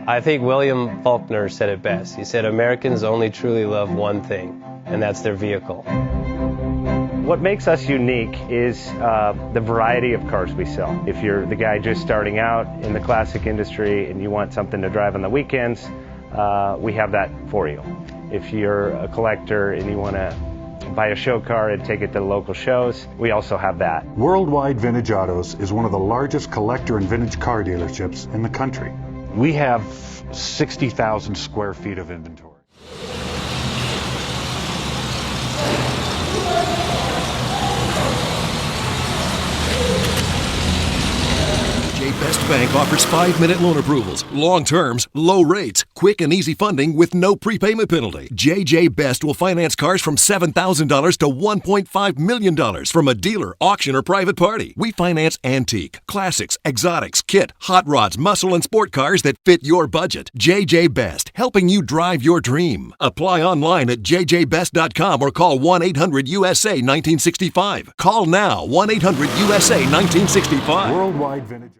I think William Faulkner said it best. He said, Americans only truly love one thing, and that's their vehicle. What makes us unique is the variety of cars we sell. If you're the guy just starting out in the classic industry and you want something to drive on the weekends, we have that for you. If you're a collector and you want to buy a show car and take it to the local shows, we also have that. Worldwide Vintage Autos is one of the largest collector and vintage car dealerships in the country. We have 60,000 square feet of inventory. Best Bank offers 5-minute loan approvals, long terms, low rates, quick and easy funding with no prepayment penalty. JJ Best will finance cars from $7,000 to $1.5 million from a dealer, auction, or private party. We finance antique, classics, exotics, kit, hot rods, muscle, and sport cars that fit your budget. JJ Best, helping you drive your dream. Apply online at jjbest.com or call 1-800-USA-1965. Call now, 1-800-USA-1965. Worldwide Vintage.